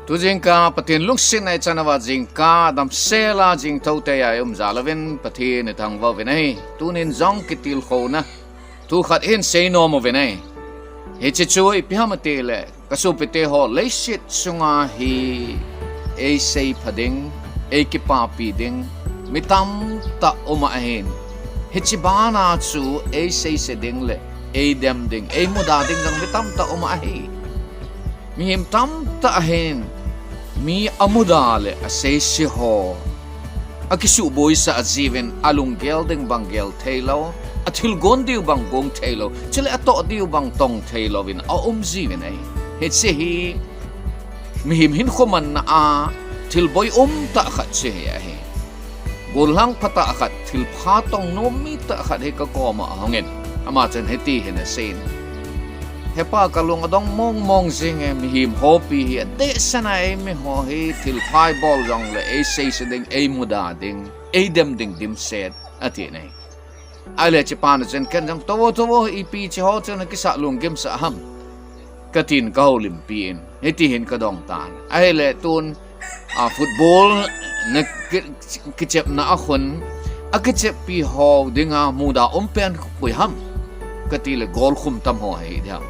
tu jing ka patin lungsin ai chanawa jing ka dam sela jing thote ya zalavin patin thang wa venai tunin zong kitil khona tu khat in sei no mo venai he che chui pihamate le kasupite ho leishit sunga hi ei sei phading ei ki pa pi ding mitam ta oma hin he chibana chu ei sei se ding le ei dem ding ei muda ding jang mitam ta oma hi mi him tam ta hin mi amuda le asay si ho akisu boy sa aziven alunggel ding banggel telo at hilgon diw bang gong telo chile ato diw bang tong telo win a ziven ay het si hi mi him hin khuman na a til boy ta khat si hi gulang pata khat til phatong no mi ta khat he ka koma hangin ama chen heti hin asin hepa kalung adong mong sing mi him hopi hi de sana mi ho hi til phai bol jong le e sei se ding e muda ding e dem ding dim set ati nei ale chipan chen ken jong to i pi chi ho chen ki sa lung gem sa ham katin ka holim pin heti hin ka dong tan ale tun a football na kichep na akhon a kichep pi ho dinga muda pen pui ham katile gol khum tam ho hi dam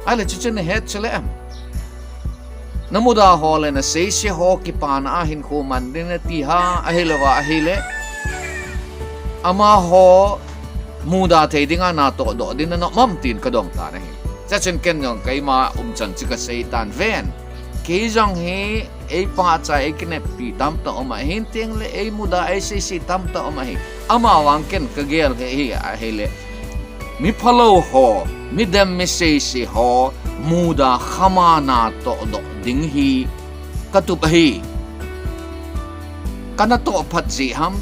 ale chuchen het chele am namuda hole na sei se ho ki pana ahin ko mandin ti ha ahilwa ahile ama ho muda the dinga na to do din na mam tin ka dong ta na hi chachen ken ngong kai ma chan chi ka sei tan ven ke jong he ei pa cha ei kne pi tam to ma hin teng le ei muda ei sei tam to ma hi ama wang ken ka gel hi ahile mi phalo ho mi dem mi sei si ho muda khama na to do ding hi katup hi kana to phat ji ham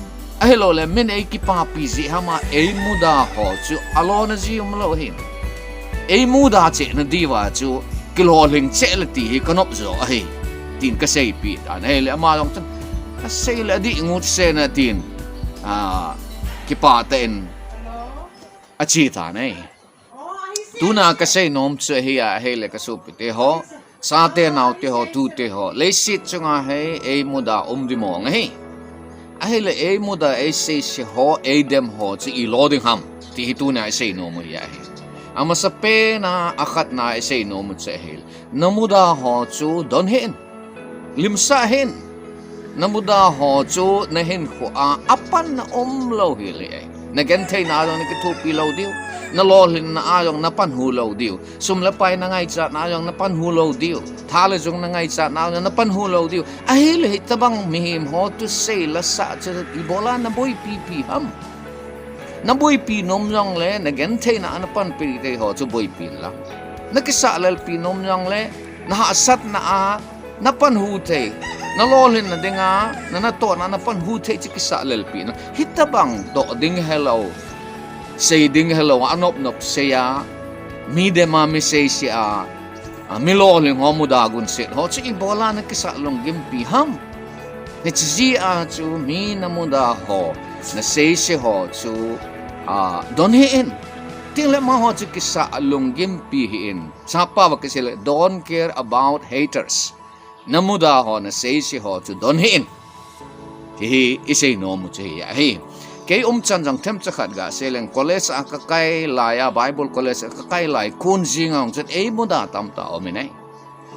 ahelo le min ei ki pa pi ji hama ei muda ho chu alona ji lo hin ei muda che na diwa chu kilo ling che le ti hi kanop zo hi tin ka sei pi an hele ama long chen ka sei le di ngut se na tin ki pa ten achi ta nei tuna ka sei nom che hi a hele ka sup te ho sa te nau te ho tu te ho le sit chunga he ei muda di mo ngai a hele ei muda ei sei se ho ei dem ho chi i loading ham ti hi tuna sei no mo ya he ama sa pe na akhat na sei no mo che hel namuda ho chu don hin limsa hin namuda ho chu na hin khu a apan na lo hi le na gen thei na dong ni tu pi lo diu na lo hin na ayong na pan hu lo diu sum la pai na ngai cha na ayong na pan hu lo diu tha le jong na ngai cha na na pan hu lo diu a hi le tabang mi him ho tu sei la sa cha i bola na boy pi ham na boy pi nom jong le na gen thei na na pan pi te ho chu boy pi la na ki sa lel pi nom jong le na ha sat na a na pan hu te na lolin na dinga na to na pan hu te chi ki sa lel pi na hitabang do ding hello say ding hello anop nop seya mi de ma mi say si a mi lolin ho muda gun set ho chi bola na ki sa long gim pi ham ne chi a chu mi na muda ho na say si ho chu don he in ting le ma ho chi ki sa long gim pi in sa pa wa ki sila don't care about haters namuda ho na say si ho chu don he in hi isay no mu chi ya hi kay chan jang them chakhat ga seleng college a ka kai la ya bible college ka kai lai kun jingong chat ei muda tam ta o minai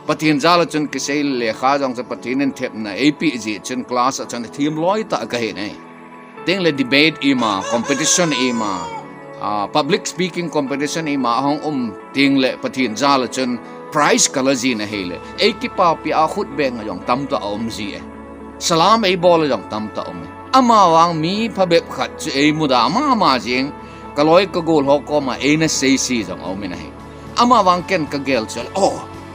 patin jala chun ki sei le kha jang cha patinin thep na ap ji chun class chan thim loi ta ka he nei teng le debate ima competition ima public speaking competition ima hong ting le patin jala chun prize kalaji na hele ei ki pa pi a khut beng jong tam ta ji e salam ei bol jong tam ta ama wang mi phabep khat chu ei muda ma jing kaloi ka gol ho ko ma ei na sei si jong au mina hi ama wang ken ka gel chal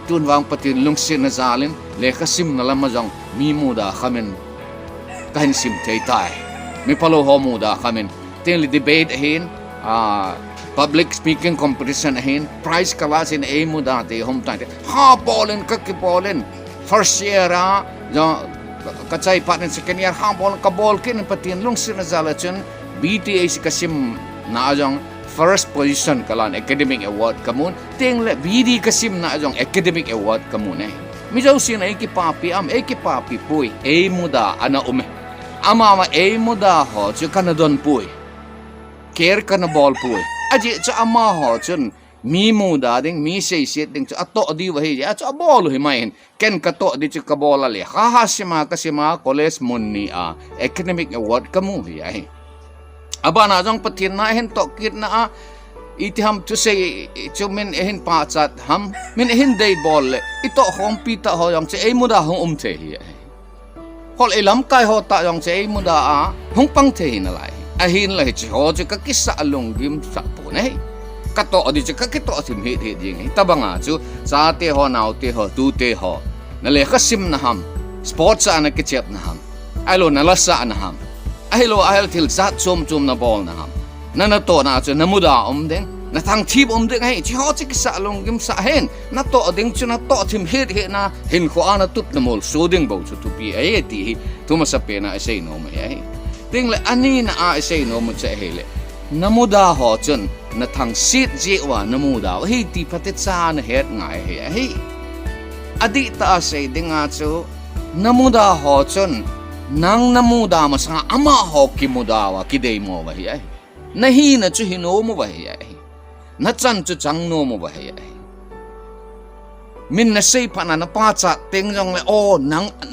tun wang patin lungsin na zalin le khasim na lama jong mi muda khamen kahin sim thei tai mi palo ho muda khamen ten li debate hin public speaking competition hin prize class in ei muda te hom tai ha bolen ka ki bolen first year kacai patin second year hambol kabol kin patin lungsin na zalachun BTA si kasim na ajong first position kalan academic award kamun ting le BD kasim na ajong academic award kamun mi jau sin ai ki papi pui ei muda ana ume ama ma ei muda ho chu kanadon pui ker kana bol pui aji cha ama ho chun mi muda ding mi sei set ding cha to di wa hi cha bol hi mai ken ka to di chu ka bola le ha sima college munni a academic award kamu hi ai abana jong patin na hen to kit na a itiham to say chu min ehin pa chat ham min ehin dei bol le ito hom pita ho yang che ei muda hong the hi hol elam kai ho ta yang che ei muda a hong pang the hin lai a hin lai chi ho chu ka kisa lung gim sa pu nei ka to di chu ka ki to sim he jing tabanga chu sa te ho naw te ho tu te ho na le khasim na ham sports ana ki chep na ham alo na la sa na ham alo al til zat chum na bol na ham na to na chu na muda ding na thang thip ding hai chi ho chi sa long gim sa hen na to ding chu na to thim he na hin kho ana tup na mol so ding bo chu tu pi ai ti tu ma sa pe na sei no ma ai ting le ani na a sei no mu che he le na muda ho chun na thang sit je wa na muda hi ti pate cha na het ngai he ai adi ta sei ding a chu na muda ho chun nang na muda ma sa ama ho ki muda wa ki dei mo wa hi ai nahi na chu hino mo ba hi ai na chan chu chang no mo ba hi ai min na sei pa na pa cha teng jong le o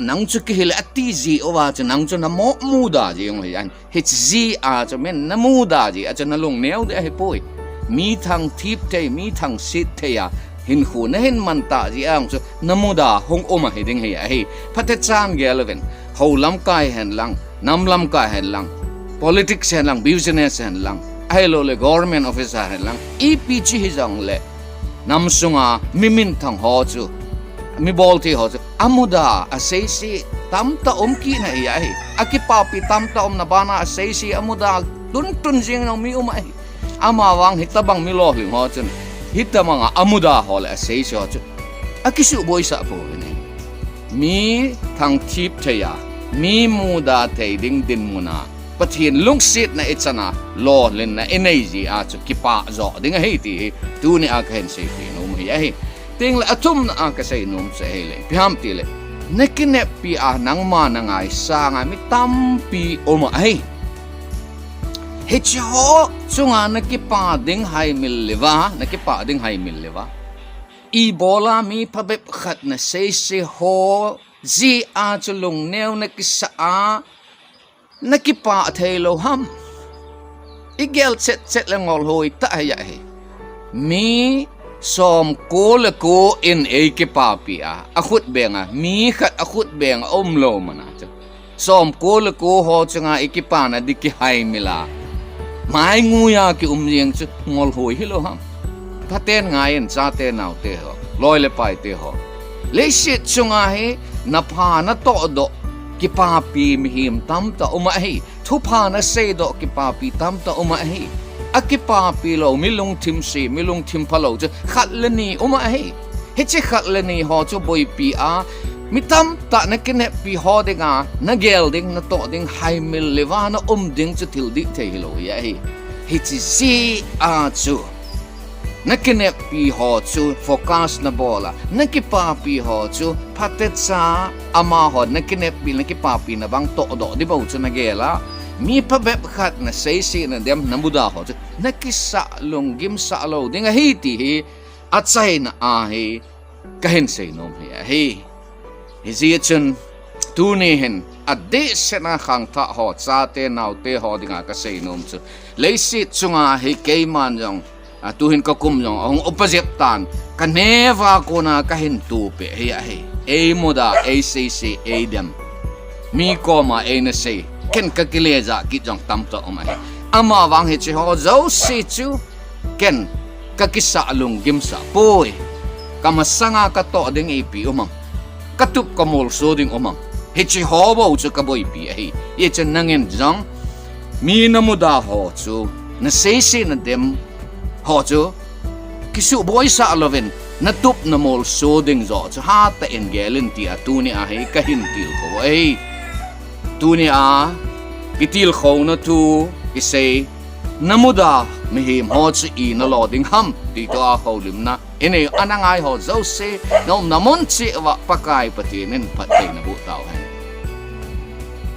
nang chu ki hil ati ji o wa chu nang chu na mo muda ji yong hi an hi ji a chu men na muda ji a chu na lung neu de hi poi mi thang thip te mi thang sit te ya hin khu na hin man ta ji ang chu na muda hong o ma hi ding hi ai phate chan ge eleven ho lam kai hen lang nam lam kai hen lang politics hen lang business hen lang ai lo le government officer hen lang epg hi jong le nam sunga mimin thang ho chu mi bol ti ho chu amuda a sei si tam ta ki na ai aki papi tam ta na bana a sei si amuda tun jing nong mi ai ama wang hitabang mi lo hling ho chun hitamanga amuda ho le a sei si ho chu aki su boy sa po ni mi thang thip thaya mi muda thei ding din muna pathin lung sit na ichana lo len na energy a chu kipa zo ding hei ti tu ni a khen sei ti no hi ai ting la atum na a ka sei nom se hele pham ti le nekine pi a nang ma na ngai sa nga mi tam pi o ma ai he cho chunga na kipa ding hai mil lewa i bola mi phabe khat na sei se ho ji a chu lung neu na ki sa a nakipa thelo ham igel set langol hoi ta ya he mi som ko le ko in e ki papi a akhut benga mi khat akhut beng lo mana cha som ko le ko ho changa ikipa na dikki hai mila mai ngu ya ki rieng chu ngol hoi hi lo ham phaten ngai en cha te naw te ho loi le pai te ho le shit chunga he na pha na to do ki papi mi him tam ta uma hi thu pha na se do ki papi tam ta uma hi a ki papi lo milung thim phalo chu khat le ni uma hi he che khat le ni ho chu boi pi a mi tam ta na kine pi ho de nga na gel ding na to ding hai mil lewa na ding chu thil di thei lo ya hi he chi si a chu nakine pi ho chu focus na bola nakipa pi ho chu phatet sa ama ho nakine pi na bang to do di bo chu na gela mi pa bep khat na sei si na dem na muda ho chu nakisa longgim sa lo ding hi ti hi atsai na a hi kahen sei nom hi zi chun tu ni hen ade se na khang tha ho cha te naw te ho dinga ka sei nom chu leisi chunga hi keiman jong tuhin ka kum jong ang opposite tan ka neva ko na ka hin tu pe hi e muda e sei e dem mi ko ma e na sei ken ka kileja ki jong tam to ma ama wang he chi ho zo si chu ken ka kisa lung gim sa poi kamasanga ka to ding e pi umam katup kamol so ding umam he chi ho bo chu ka boy pi hi ye chen nangen jong mi na muda ho chu na sei na dem ho chu kisu boy sa loven na tup na mol so ding zo chu ha ta en gelin ti a tu ni a he ka hin til ko ei tu ni a kitil kho na tu ki sei na muda mi him ho chu i na lo ding ham ti to a ho lim na ini anangai ho zo se nom namon chi wa pakai pati nen patai na bu tau hen